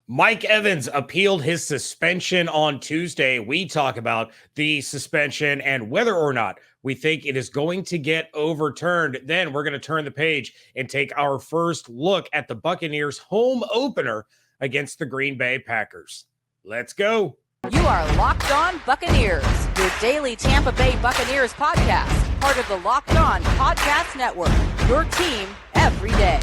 Mike Evans appealed his suspension on Tuesday. We talk about the suspension and whether or not we think it is going to get overturned. Then we're going to turn the page and take our first look at the Buccaneers' home opener against the Green Bay Packers. Let's go. You are Locked On Buccaneers, your daily Tampa Bay Buccaneers podcast, part of the Locked On Podcast Network, your team every day.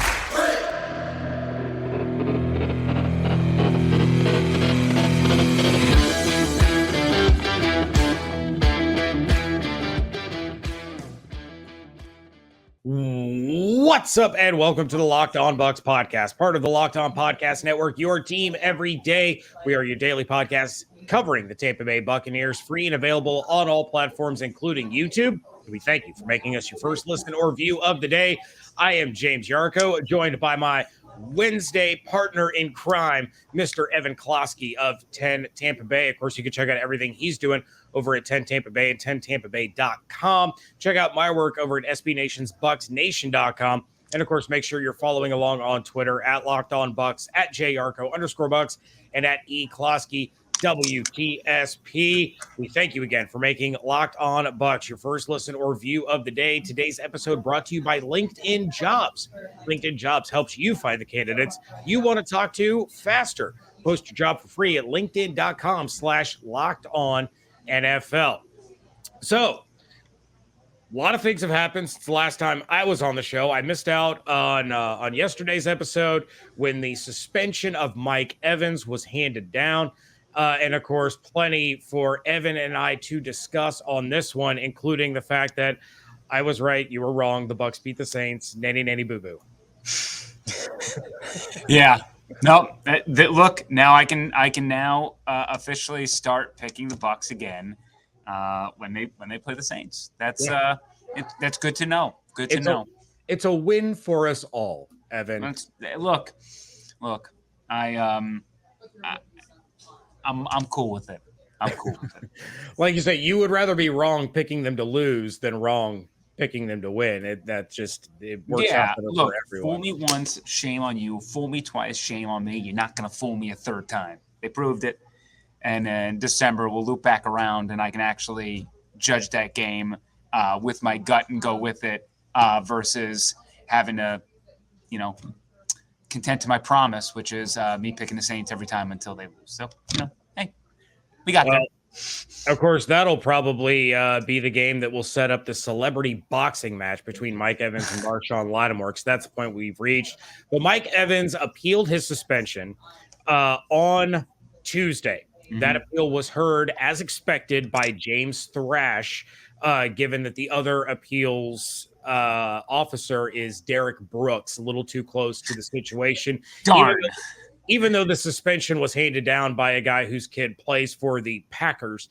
What's up, and welcome to the Locked On Bucs Podcast, part of the Locked On Podcast Network, your team every day. We are your daily podcast covering the Tampa Bay Buccaneers, free and available on all platforms, including YouTube. We thank you for making us your first listen or view of the day. I am James Yarcho, joined by my Wednesday partner in crime, Mr. Evan Klosky of 10 Tampa Bay. Of course, you can check out everything he's doing over at 10 Tampa Bay and 10tampabay.com. Check out my work over at SBNationsBucksNation.com. And, of course, make sure you're following along on Twitter at Locked On Bucs, at JYarcho_Bucks, and at eKlosky WTSP. We thank you again for making Locked On Bucs your first listen or view of the day. Today's episode brought to you by LinkedIn Jobs. LinkedIn Jobs helps you find the candidates you want to talk to faster. Post your job for free at linkedin.com/LockedOnNFL. So, a lot of things have happened since the last time I was on the show. I missed out on yesterday's episode when the suspension of Mike Evans was handed down. And, of course, plenty for Evan and I to discuss on this one, including the fact that I was right, you were wrong. The Bucs beat the Saints. Nanny, boo-boo. Yeah. No, look, now I can now officially start picking the Bucs again when they play the Saints. That's good to know. Good to know. It's a win for us all, Evan. Look, I'm cool with it. I'm cool with it. Like you say, you would rather be wrong picking them to lose than wrong picking them to win. It works out better for everyone. Fool me once, shame on you. Fool me twice, shame on me. You're not going to fool me a third time. They proved it. And in December, we'll loop back around, and I can actually judge that game with my gut and go with it versus having to, content to my promise, which is me picking the Saints every time until they lose. So, hey, we got that. Of course, that'll probably be the game that will set up the celebrity boxing match between Mike Evans and Marshon Lattimore, because that's the point we've reached. Well, Mike Evans appealed his suspension on Tuesday. Mm-hmm. That appeal was heard as expected by James Thrash, given that the other appeals officer is Derek Brooks, a little too close to the situation. Darn. Even though the suspension was handed down by a guy whose kid plays for the Packers.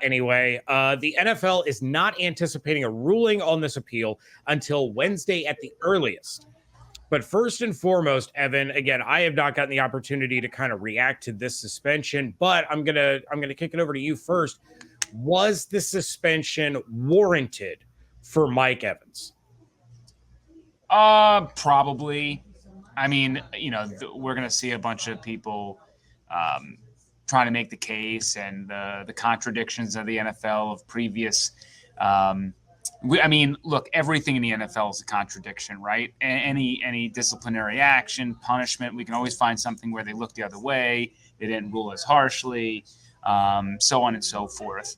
Anyway, the NFL is not anticipating a ruling on this appeal until Wednesday at the earliest. But first and foremost, Evan, again, I have not gotten the opportunity to kind of react to this suspension, but I'm gonna kick it over to you first. Was the suspension warranted for Mike Evans? Probably. I mean, we're going to see a bunch of people trying to make the case and the contradictions of the NFL of previous. Look, everything in the NFL is a contradiction, right? Any disciplinary action, punishment, we can always find something where they look the other way. They didn't rule as harshly, so on and so forth.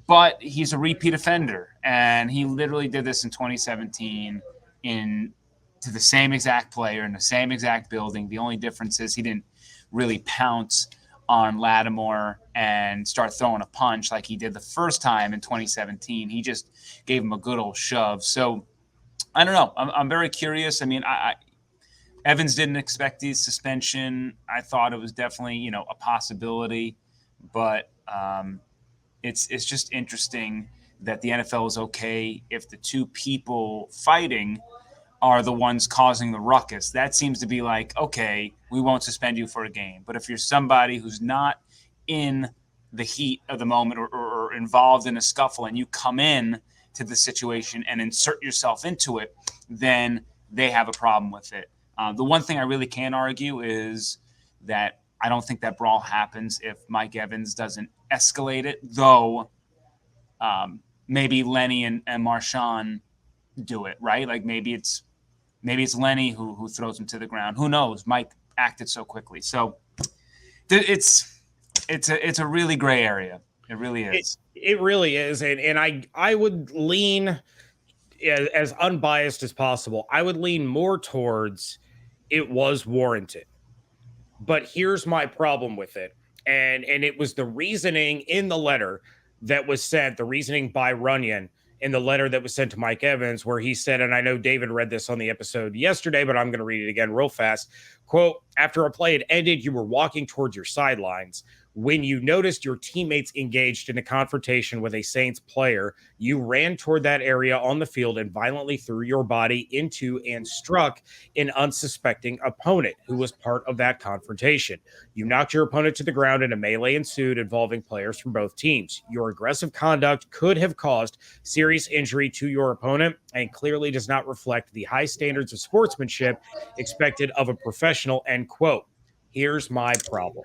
But he's a repeat offender, and he literally did this in 2017 to the same exact player in the same exact building. The only difference is he didn't really pounce on Lattimore and start throwing a punch like he did the first time in 2017. He just gave him a good old shove. So I don't know. I'm very curious. I mean, Evans didn't expect the suspension. I thought it was definitely, a possibility, but it's just interesting that the NFL is okay if the two people fighting are the ones causing the ruckus. That seems to be like, okay, we won't suspend you for a game. But if you're somebody who's not in the heat of the moment or involved in a scuffle and you come in to the situation and insert yourself into it, then they have a problem with it. The one thing I really can argue is that I don't think that brawl happens if Mike Evans doesn't escalate it, though maybe Lenny and Marshon do it, right? Like maybe it's Lenny who throws him to the ground. Who knows? Mike acted so quickly. So it's a really gray area. It really is. It really is. And I would lean, as unbiased as possible, I would lean more towards it was warranted. But here's my problem with it. And it was the reasoning in the letter that was sent, the reasoning by Runyon in the letter that was sent to Mike Evans, where he said, and I know David read this on the episode yesterday, but I'm going to read it again real fast. Quote, after a play had ended, you were walking towards your sidelines. When you noticed your teammates engaged in a confrontation with a Saints player, you ran toward that area on the field and violently threw your body into and struck an unsuspecting opponent who was part of that confrontation. You knocked your opponent to the ground and a melee ensued involving players from both teams. Your aggressive conduct could have caused serious injury to your opponent and clearly does not reflect the high standards of sportsmanship expected of a professional, end quote. Here's my problem.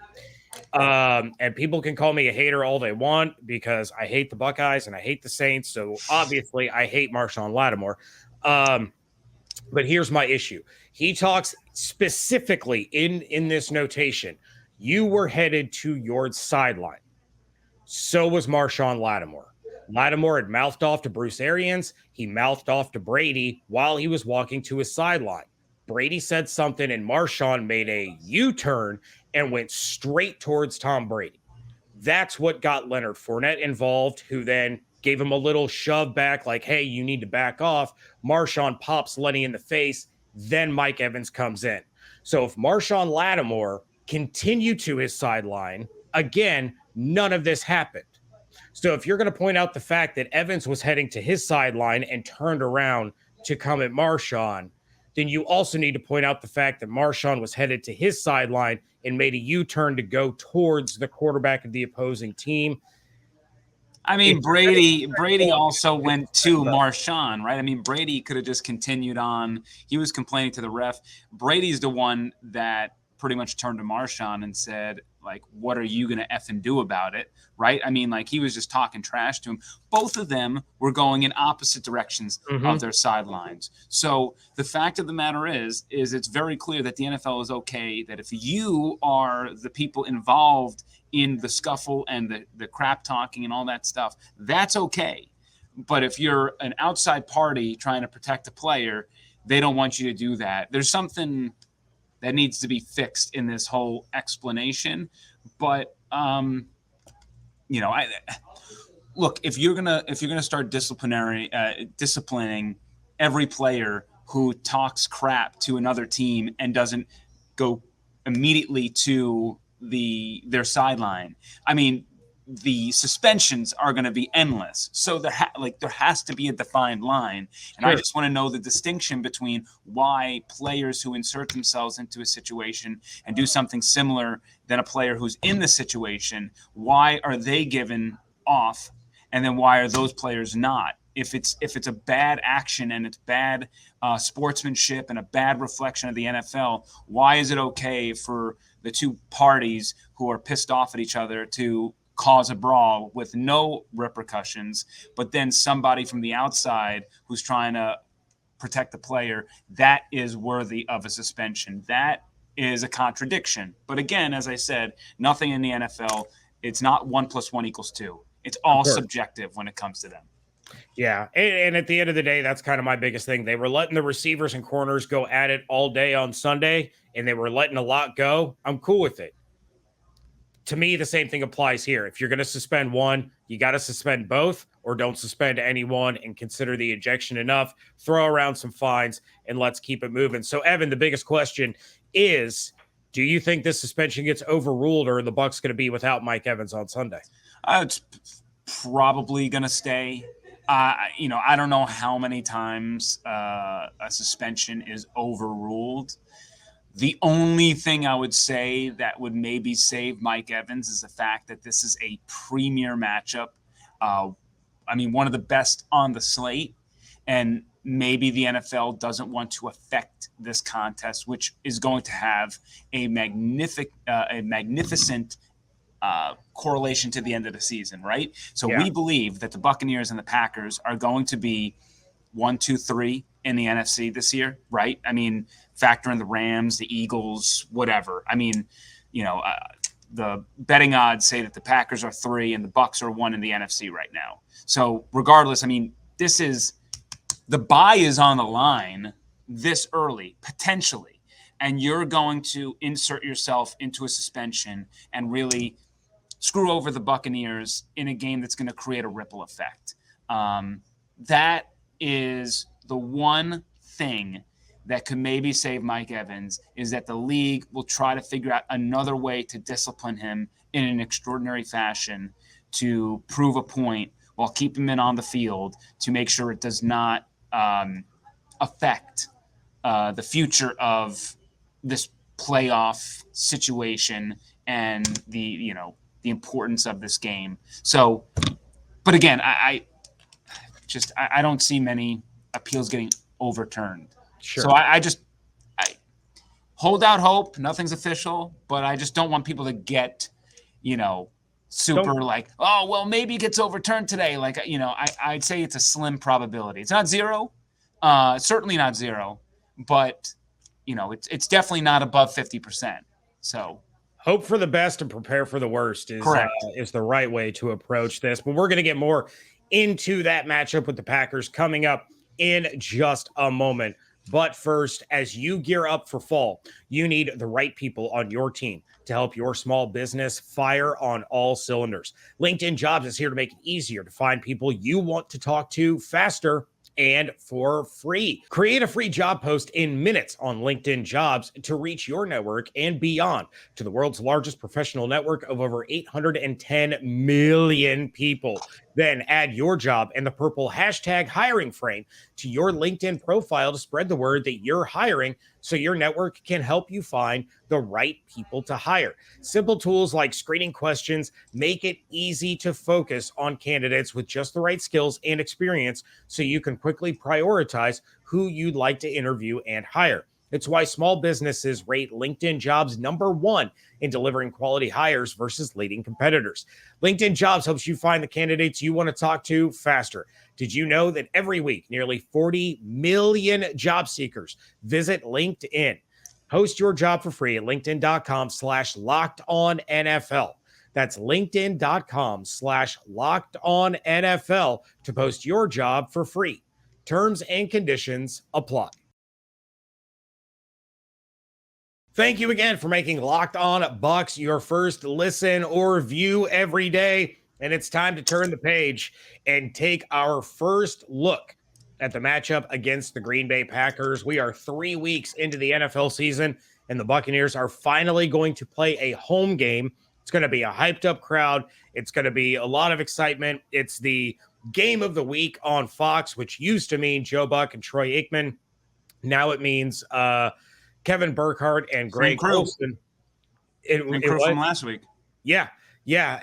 And people can call me a hater all they want because I hate the Buckeyes and I hate the Saints. So obviously I hate Marshon Lattimore. But here's my issue. He talks specifically in this notation. You were headed to your sideline. So was Marshon Lattimore. Lattimore had mouthed off to Bruce Arians. He mouthed off to Brady while he was walking to his sideline. Brady said something and Marshon made a U-turn and went straight towards Tom Brady. That's what got Leonard Fournette involved, who then gave him a little shove back like, hey, you need to back off. Marshon pops Lenny in the face. Then Mike Evans comes in. So if Marshon Lattimore continued to his sideline, again, none of this happened. So if you're going to point out the fact that Evans was heading to his sideline and turned around to come at Marshon, then you also need to point out the fact that Marshon was headed to his sideline and made a U-turn to go towards the quarterback of the opposing team. I mean, Brady also went to Marshon, right? I mean, Brady could have just continued on. He was complaining to the ref. Brady's the one that pretty much turned to Marshon and said, like, what are you going to effing do about it, right? I mean, like, he was just talking trash to him. Both of them were going in opposite directions of their sidelines. So the fact of the matter is it's very clear that the NFL is okay, that if you are the people involved in the scuffle and the crap talking and all that stuff, that's okay. But if you're an outside party trying to protect a player, they don't want you to do that. There's something that needs to be fixed in this whole explanation. But look, if you're gonna start disciplining every player who talks crap to another team and doesn't go immediately to their sideline, I mean, the suspensions are going to be endless. So there has to be a defined line. And sure. I just want to know the distinction between why players who insert themselves into a situation and do something similar than a player who's in the situation, why are they given off? And then why are those players not? If it's a bad action and it's bad sportsmanship and a bad reflection of the NFL, why is it okay for the two parties who are pissed off at each other to cause a brawl with no repercussions, but then somebody from the outside who's trying to protect the player, that is worthy of a suspension? That is a contradiction. But again, as I said, nothing in the NFL, it's not 1 + 1 = 2. It's all subjective when it comes to them. Yeah, and at the end of the day, that's kind of my biggest thing. They were letting the receivers and corners go at it all day on Sunday, and they were letting a lot go. I'm cool with it. To me, the same thing applies here. If you're going to suspend one, you got to suspend both, or don't suspend anyone and consider the ejection enough. Throw around some fines, and let's keep it moving. So, Evan, the biggest question is, do you think this suspension gets overruled, or are the Bucs going to be without Mike Evans on Sunday? It's probably going to stay. I don't know how many times a suspension is overruled. The only thing I would say that would maybe save Mike Evans is the fact that this is a premier matchup. One of the best on the slate. And maybe the NFL doesn't want to affect this contest, which is going to have a magnificent correlation to the end of the season, right? So we believe that the Buccaneers and the Packers are going to be 1, 2, 3 in the NFC this year, right? I mean, factor in the Rams, the Eagles, whatever. I mean, the betting odds say that the Packers are 3 and the Bucs are 1 in the NFC right now. So regardless, I mean, the bye is on the line this early, potentially, and you're going to insert yourself into a suspension and really screw over the Buccaneers in a game that's going to create a ripple effect. That is the one thing that could maybe save Mike Evans, is that the league will try to figure out another way to discipline him in an extraordinary fashion to prove a point while keeping him in on the field to make sure it does not affect the future of this playoff situation and the importance of this game. So, but again, I don't see many appeals getting overturned. Sure. So I hold out hope. Nothing's official, but I just don't want people to get, super like, oh, well, maybe it gets overturned today. Like, I'd say it's a slim probability. It's not zero, certainly not zero, but it's definitely not above 50%. So hope for the best and prepare for the worst is the right way to approach this. But we're going to get more into that matchup with the Packers coming up in just a moment. But first, as you gear up for fall, you need the right people on your team to help your small business fire on all cylinders. LinkedIn Jobs is here to make it easier to find people you want to talk to faster and for free. Create a free job post in minutes on LinkedIn Jobs to reach your network and beyond to the world's largest professional network of over 810 million people. Then add your job and the purple hashtag hiring frame to your LinkedIn profile to spread the word that you're hiring so your network can help you find the right people to hire. Simple tools like screening questions make it easy to focus on candidates with just the right skills and experience so you can quickly prioritize who you'd like to interview and hire. It's why small businesses rate LinkedIn Jobs #1 in delivering quality hires versus leading competitors. LinkedIn Jobs helps you find the candidates you want to talk to faster. Did you know that every week, nearly 40 million job seekers visit LinkedIn? Post your job for free at linkedin.com/lockedonnfl. That's linkedin.com/lockedonnfl to post your job for free. Terms and conditions apply. Thank you again for making Locked On Bucs your first listen or view every day. And it's time to turn the page and take our first look at the matchup against the Green Bay Packers. We are 3 weeks into the NFL season, and the Buccaneers are finally going to play a home game. It's going to be a hyped up crowd. It's going to be a lot of excitement. It's the game of the week on Fox, which used to mean Joe Buck and Troy Aikman. Now it means Kevin Burkhardt and Greg Olsen. Same crew from last week. Yeah.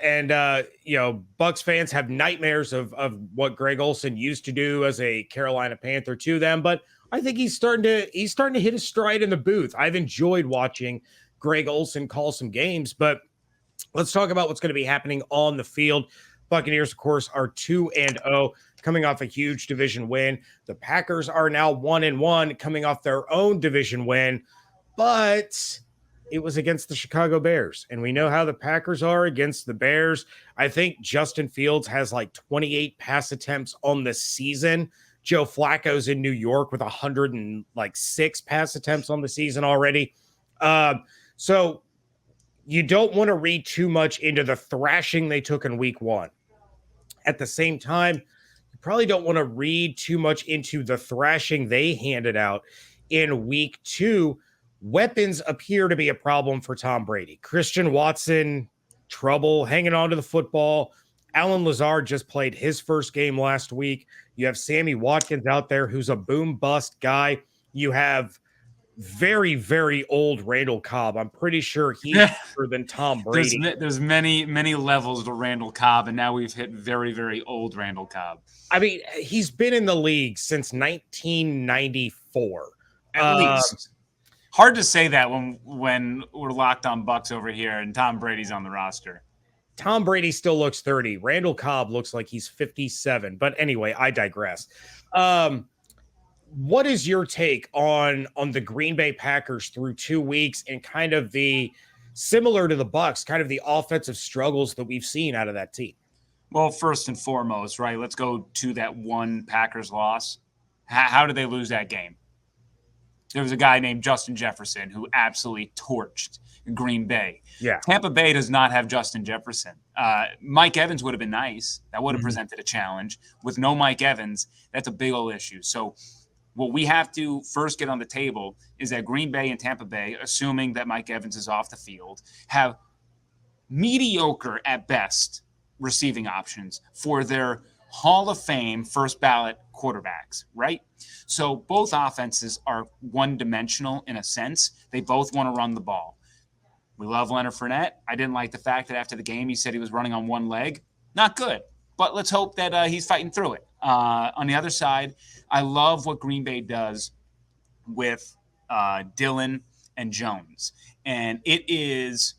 And, Bucs fans have nightmares of what Greg Olsen used to do as a Carolina Panther to them. But I think he's starting to hit his stride in the booth. I've enjoyed watching Greg Olsen call some games. But let's talk about what's going to be happening on the field. Buccaneers, of course, are 2-0, coming off a huge division win. The Packers are now 1-1, coming off their own division win, but it was against the Chicago Bears, and we know how the Packers are against the Bears. I think Justin Fields has like 28 pass attempts on the season. Joe Flacco's in New York with 106 pass attempts on the season already. So you don't want to read too much into the thrashing they took in week 1. At the same time, you probably don't want to read too much into the thrashing they handed out in week 2. Weapons appear to be a problem for Tom Brady. Christian Watson, trouble hanging on to the football. Allen Lazard just played his first game last week. You have Sammy Watkins out there who's a boom bust guy. You have very, very old Randall Cobb. I'm pretty sure he's older than Tom Brady. There's many levels to Randall Cobb, and now we've hit very, very old Randall Cobb. I mean, he's been in the league since 1994. At least. Hard to say that when we're Locked On Bucs over here and Tom Brady's on the roster. Tom Brady still looks 30. Randall Cobb looks like he's 57. But anyway, I digress. What is your take on the Green Bay Packers through 2 weeks and kind of the similar to the Bucs, kind of the offensive struggles that we've seen out of that team? Well, first and foremost, right, let's go to that one Packers loss. How did they lose that game? There was a guy named Justin Jefferson who absolutely torched Green Bay. Yeah. Tampa Bay does not have Justin Jefferson. Mike Evans would have been nice. That would have presented a challenge. With no Mike Evans, that's a big old issue. So what we have to first get on the table is that Green Bay and Tampa Bay, assuming that Mike Evans is off the field, have mediocre at best receiving options for their Hall of Fame first ballot quarterbacks, right? So both offenses are one-dimensional in a sense. They both want to run the ball. We love Leonard Fournette. I didn't like the fact that after the game he said he was running on one leg. Not good, but let's hope that he's fighting through it. On the other side, I love what Green Bay does with Dillon and Jones. And it is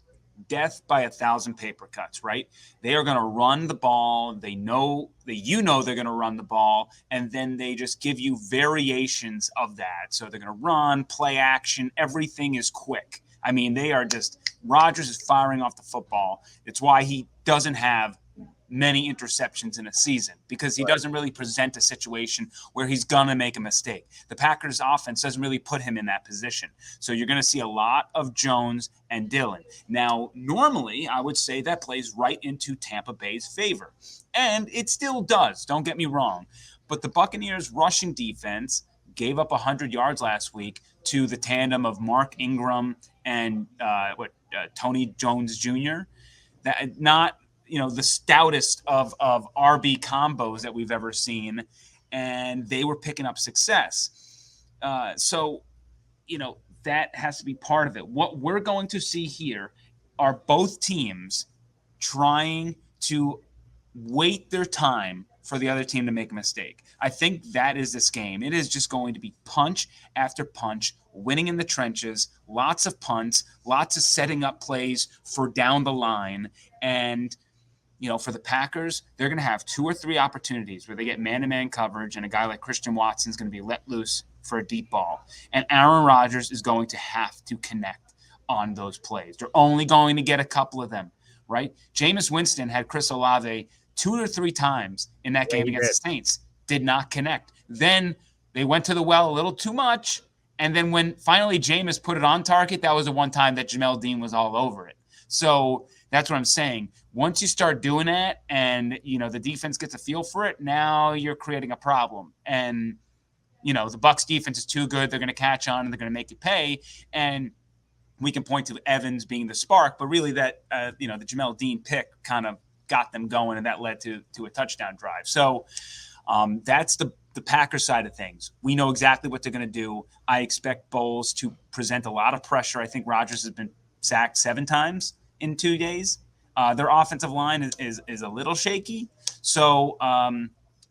death by 1,000 paper cuts, right? They are going to run the ball. They know that they're going to run the ball, and then they just give you variations of that. So they're going to run, play action. Everything is quick. I mean, they are just – Rodgers is firing off the football. It's why he doesn't have many interceptions in a season, because he doesn't really present a situation where he's going to make a mistake. The Packers offense doesn't really put him in that position. So you're going to see a lot of Jones and Dillon. Now, normally I would say that plays right into Tampa Bay's favor, and it still does. Don't get me wrong. But the Buccaneers rushing defense gave up 100 yards last week to the tandem of Mark Ingram and Tony Jones Jr. That not the stoutest of RB combos that we've ever seen, and they were picking up success. So that has to be part of it. What we're going to see here are both teams trying to wait their time for the other team to make a mistake. I think that is this game. It is just going to be punch after punch, winning in the trenches, lots of punts, lots of setting up plays for down the line. And for the Packers, they're going to have 2 or 3 opportunities where they get man-to-man coverage, and a guy like Christian Watson is going to be let loose for a deep ball. And Aaron Rodgers is going to have to connect on those plays. They're only going to get a couple of them, right? Jameis Winston had Chris Olave 2 or 3 times in that game against the Saints. Did not connect. Then they went to the well a little too much, and then when finally Jameis put it on target, that was the one time that Jamel Dean was all over it. So that's what I'm saying. Once you start doing that and, the defense gets a feel for it, now you're creating a problem. And, the Bucs defense is too good. They're going to catch on and they're going to make you pay. And we can point to Evans being the spark, but really that, the Jamel Dean pick kind of got them going, and that led to a touchdown drive. So that's the Packers side of things. We know exactly what they're going to do. I expect Bowles to present a lot of pressure. I think Rodgers has been sacked 7 times in 2 days. Their offensive line is a little shaky. So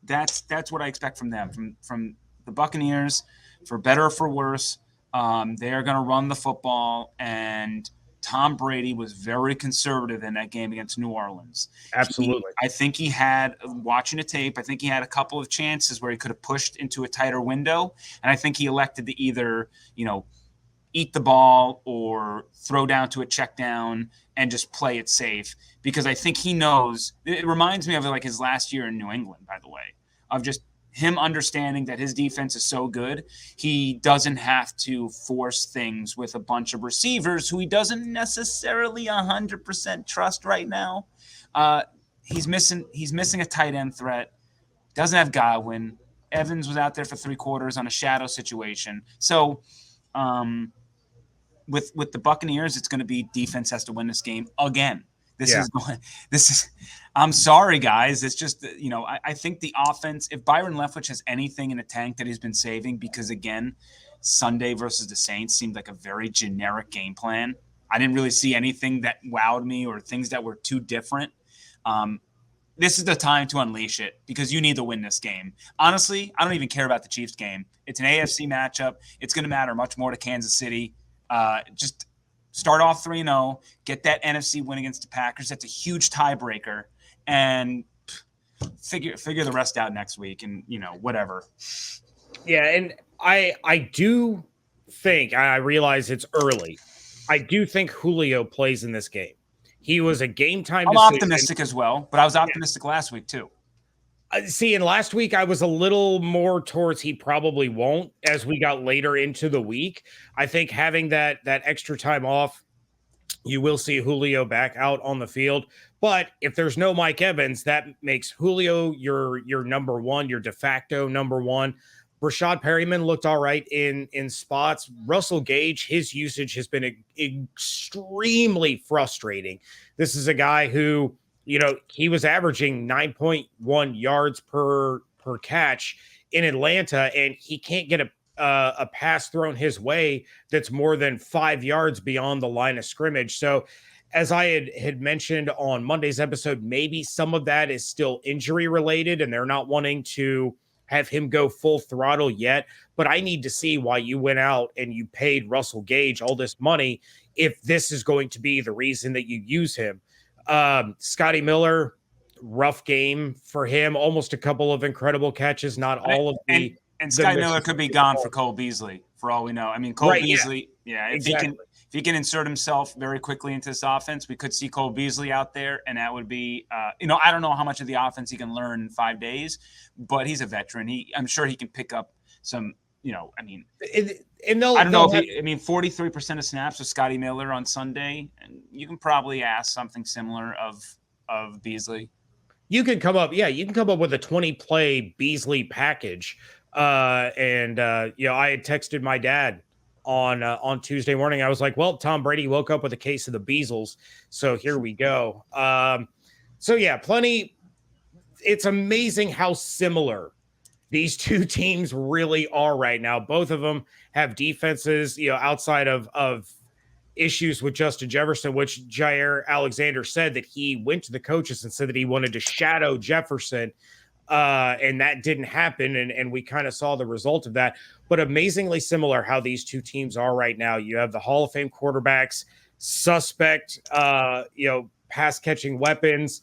that's what I expect from them. From the Buccaneers, for better or for worse, they are going to run the football, and Tom Brady was very conservative in that game against New Orleans. Absolutely. I think he had, watching the tape, I think he had a couple of chances where he could have pushed into a tighter window, and I think he elected to either, eat the ball or throw down to a check down and just play it safe, because I think he knows. It reminds me of like his last year in New England, by the way, of just him understanding that his defense is so good, he doesn't have to force things with a bunch of receivers who he doesn't necessarily 100% trust right now. He's missing a tight end threat. Doesn't have Godwin. Evans was out there for 3 quarters on a shadow situation. So with the Buccaneers, it's going to be defense has to win this game again. I'm sorry, guys. It's just, I think the offense, if Byron Leftwich has anything in the tank that he's been saving, because again, Sunday versus the Saints seemed like a very generic game plan. I didn't really see anything that wowed me or things that were too different. This is the time to unleash it because you need to win this game. Honestly, I don't even care about the Chiefs game. It's an AFC matchup. It's going to matter much more to Kansas City. Just start off 3-0, get that NFC win against the Packers. That's a huge tiebreaker, and figure the rest out next week and, whatever. Yeah, and I do think, I realize it's early, I do think Julio plays in this game. He was a game time decision. I'm optimistic as well, but I was optimistic last week too. See, and last week I was a little more towards he probably won't as we got later into the week. I think having that extra time off, you will see Julio back out on the field. But if there's no Mike Evans, that makes Julio your number one, your de facto number one. Rashad Perryman looked all right in spots. Russell Gage, his usage has been extremely frustrating. This is a guy who, he was averaging 9.1 yards per catch in Atlanta, and he can't get a pass thrown his way that's more than 5 yards beyond the line of scrimmage. So as I had mentioned on Monday's episode, maybe some of that is still injury related and they're not wanting to have him go full throttle yet. But I need to see why you went out and you paid Russell Gage all this money if this is going to be the reason that you use him. Scotty Miller, rough game for him. Almost a couple of incredible catches, not all of the. And Scotty Miller could be gone for Cole Beasley, for all we know. I mean, Cole Beasley, exactly. If he can insert himself very quickly into this offense, we could see Cole Beasley out there, and that would be, I don't know how much of the offense he can learn in 5 days, but he's a veteran. I'm sure he can pick up some, I don't know 43% of snaps with Scotty Miller on Sunday, and you can probably ask something similar of Beasley. You can come up with a 20-play Beasley package. I had texted my dad on Tuesday morning. I was like, well, Tom Brady woke up with a case of the Beasles. So here we go. Plenty. It's amazing how similar these two teams really are right now. Both of them have defenses, outside of issues with Justin Jefferson, which Jair Alexander said that he went to the coaches and said that he wanted to shadow Jefferson. And that didn't happen. And we kind of saw the result of that, but amazingly similar how these two teams are right now. You have the Hall of Fame quarterbacks, suspect, pass catching weapons,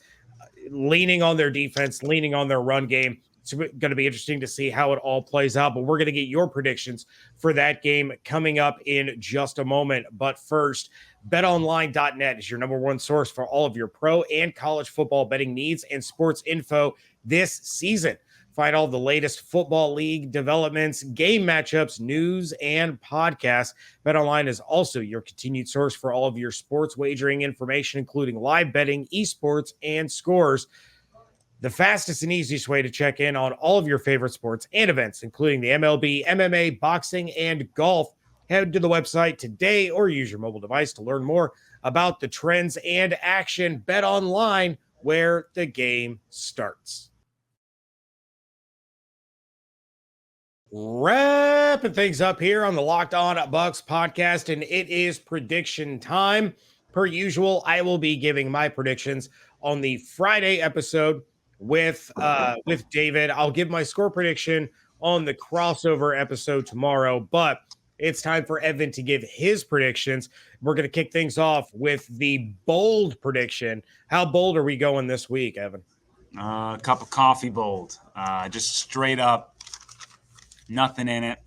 leaning on their defense, leaning on their run game. It's going to be interesting to see how it all plays out, but we're going to get your predictions for that game coming up in just a moment. But first, betonline.net is your number one source for all of your pro and college football betting needs and sports info this season. Find all the latest football league developments, game matchups, news, and podcasts. BetOnline is also your continued source for all of your sports wagering information, including live betting, esports, and scores. The fastest and easiest way to check in on all of your favorite sports and events, including the MLB, MMA, boxing, and golf. Head to the website today or use your mobile device to learn more about the trends and action. Bet online, where the game starts. Wrapping things up here on the Locked On Bucs podcast, and it is prediction time. Per usual, I will be giving my predictions on the Friday episode with David. I'll give my score prediction on the crossover episode tomorrow, but it's time for Evan to give his predictions. We're going to kick things off with the bold prediction. How bold are we going this week, Evan? Cup of coffee bold. Just straight up, nothing in it.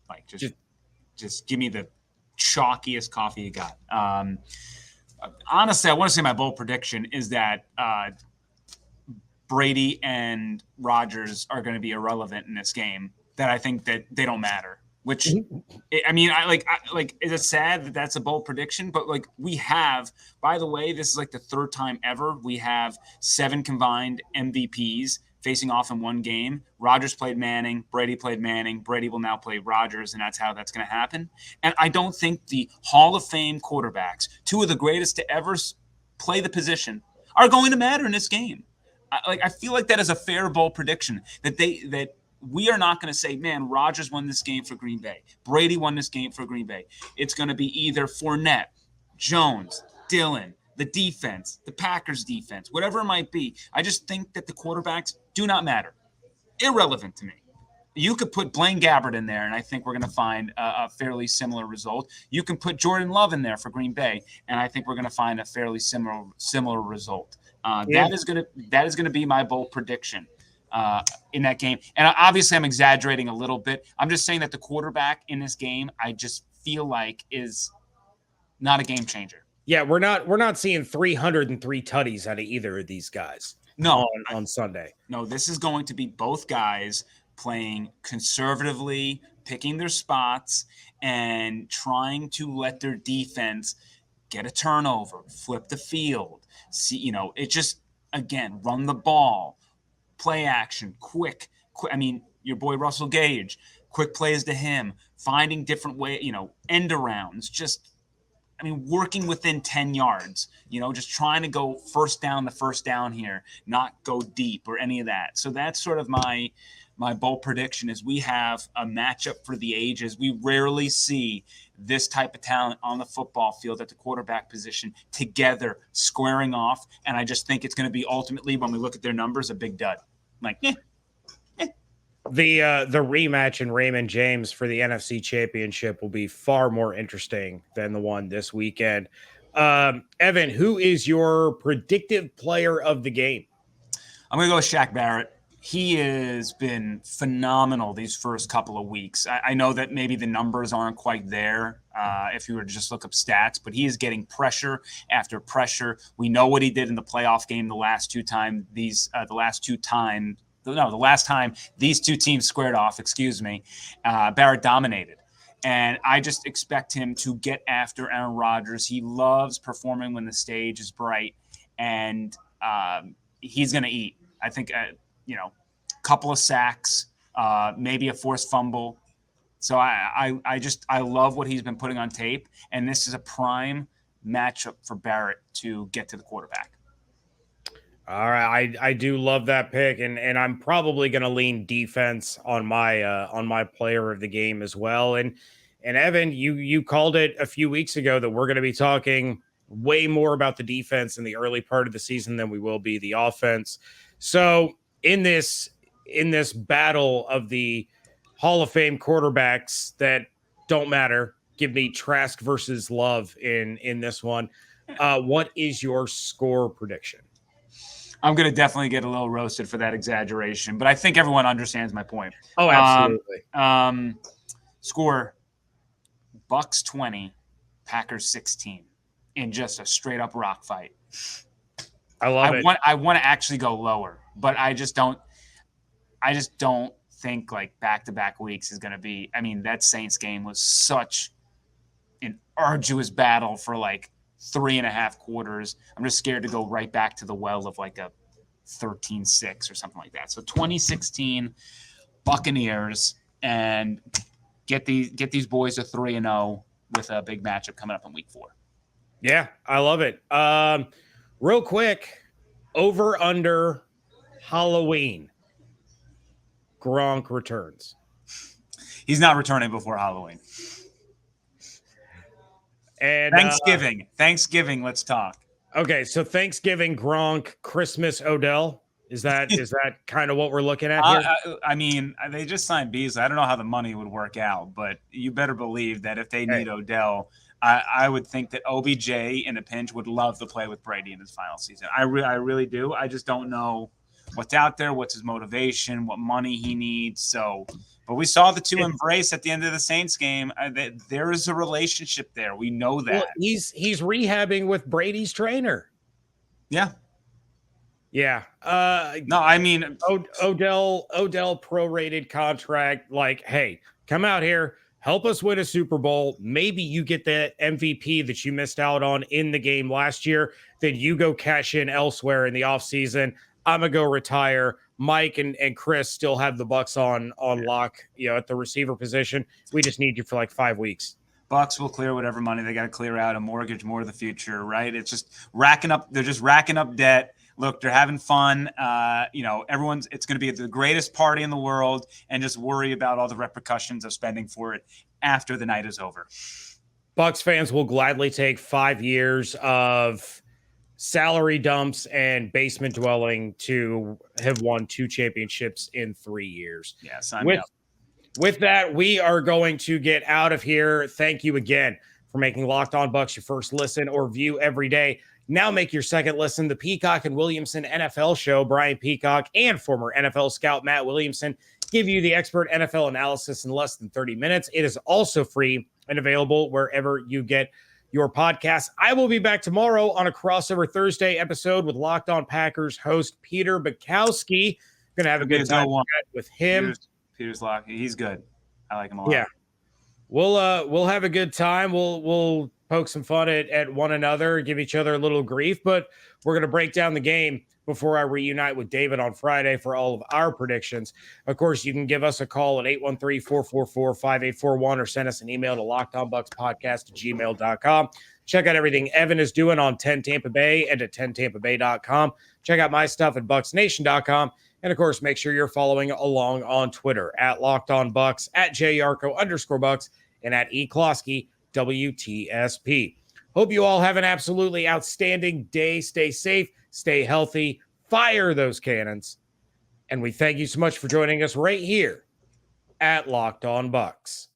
Like just give me the chalkiest coffee you got. Honestly, I want to say my bold prediction is that Brady and Rodgers are going to be irrelevant in this game. That I think that they don't matter. Which, I mean, is it sad that that's a bold prediction? But we have, by the way, this is the third time ever we have 7 combined MVPs facing off in one game. Rodgers played Manning, Brady played Manning, Brady will now play Rodgers, and that's how that's going to happen. And I don't think the Hall of Fame quarterbacks, 2 of the greatest to ever play the position, are going to matter in this game. I feel like that is a fair, bold prediction that we are not going to say, man, Rodgers won this game for Green Bay. Brady won this game for Green Bay. It's going to be either Fournette, Jones, Dillon, the defense, the Packers defense, whatever it might be. I just think that the quarterbacks do not matter. Irrelevant to me. You could put Blaine Gabbert in there, and I think we're going to find a fairly similar result. You can put Jordan Love in there for Green Bay, and I think we're going to find a fairly similar result. That is going to be my bold prediction in that game. And obviously, I'm exaggerating a little bit. I'm just saying that the quarterback in this game, I just feel like is not a game changer. Yeah, we're not seeing 303 tutties out of either of these guys. No, on Sunday. No, this is going to be both guys playing conservatively, picking their spots, and trying to let their defense get a turnover, flip the field. See, it just, again, run the ball, play action, quick. I mean, your boy Russell Gage, quick plays to him, finding different end arounds, just, working within 10 yards, just trying to go first down here, not go deep or any of that. So that's sort of my bold prediction is we have a matchup for the ages. We rarely see this type of talent on the football field at the quarterback position together squaring off. And I just think it's going to be ultimately, when we look at their numbers, a big dud. The rematch in Raymond James for the NFC Championship will be far more interesting than the one this weekend. Evan, who is your predictive player of the game? I'm going to go with Shaq Barrett. He has been phenomenal these first couple of weeks. I know that maybe the numbers aren't quite there if you were to just look up stats, but he is getting pressure after pressure. We know what he did in the playoff game the last time these two teams squared off, Barrett dominated. And I just expect him to get after Aaron Rodgers. He loves performing when the stage is bright, and he's going to eat. I think, couple of sacks, maybe a forced fumble. So I love what he's been putting on tape, and this is a prime matchup for Barrett to get to the quarterback. All right, I do love that pick, and I'm probably going to lean defense on my player of the game as well. And Evan, you called it a few weeks ago that we're going to be talking way more about the defense in the early part of the season than we will be the offense. So in this battle of the Hall of Fame quarterbacks that don't matter, give me Trask versus Love in this one. What is your score prediction? I'm going to definitely get a little roasted for that exaggeration, but I think everyone understands my point. Oh, absolutely. Score Bucs 20, Packers 16 in just a straight up rock fight. I love it. I want to actually go lower, but I just don't think like back-to-back weeks is going to be. That Saints game was such an arduous battle for like 3.5 quarters. I'm just scared to go right back to the well of like a 13-6 or something like that. So 2016 Buccaneers, and get these boys to 3-0 with a big matchup coming up in week 4. Yeah, I love it. Real quick, over under Halloween. Gronk returns. He's not returning before Halloween. And Thanksgiving, let's talk. Okay, so Thanksgiving, Gronk, Christmas, Odell. Is that kind of what we're looking at here? They just signed Beasley. I don't know how the money would work out, but you better believe that if they need Odell, I would think that OBJ in a pinch would love to play with Brady in his final season. I really do. I just don't know what's out there, what's his motivation, what money he needs. But we saw the two embrace at the end of the Saints game. There is a relationship there. We know that. Well, he's rehabbing with Brady's trainer. Yeah. Yeah. Odell prorated contract. Like, hey, come out here, help us win a Super Bowl. Maybe you get the MVP that you missed out on in the game last year. Then you go cash in elsewhere in the offseason. I'm going to go retire. Mike and Chris still have the Bucs on lock, at the receiver position. We just need you for like 5 weeks. Bucs will clear whatever money they got to clear out, a mortgage more of the future, right? It's just racking up. They're just racking up debt. look, they're having fun. It's going to be the greatest party in the world, and just worry about all the repercussions of spending for it after the night is over. Bucs fans will gladly take 5 years of salary dumps and basement dwelling to have won 2 championships in 3 years. Yeah, sign me up. With that, we are going to get out of here. Thank you again for making Locked On Bucs your first listen or view every day. Now make your second listen. The Peacock and Williamson NFL show. Brian Peacock and former NFL scout Matt Williamson give you the expert NFL analysis in less than 30 minutes. It is also free and available wherever you get your podcast. I will be back tomorrow on a crossover Thursday episode with Locked On Packers host Peter Bukowski. Going to have a good time with him. Peter's lock. He's good. I like him a lot. Yeah. We'll have a good time. We'll poke some fun at one another, give each other a little grief, but we're going to break down the game before I reunite with David on Friday for all of our predictions. Of course, you can give us a call at 813-444-5841 or send us an email to lockedonbuckspodcast@gmail.com. Check out everything Evan is doing on 10 Tampa Bay and at 10tampabay.com. Check out my stuff at bucksnation.com. And, of course, make sure you're following along on Twitter at LockedOnBucs, at JYarcho_Bucks, and at eCloskey, WTSP. Hope you all have an absolutely outstanding day. Stay safe, stay healthy, fire those cannons. And we thank you so much for joining us right here at Locked On Bucs.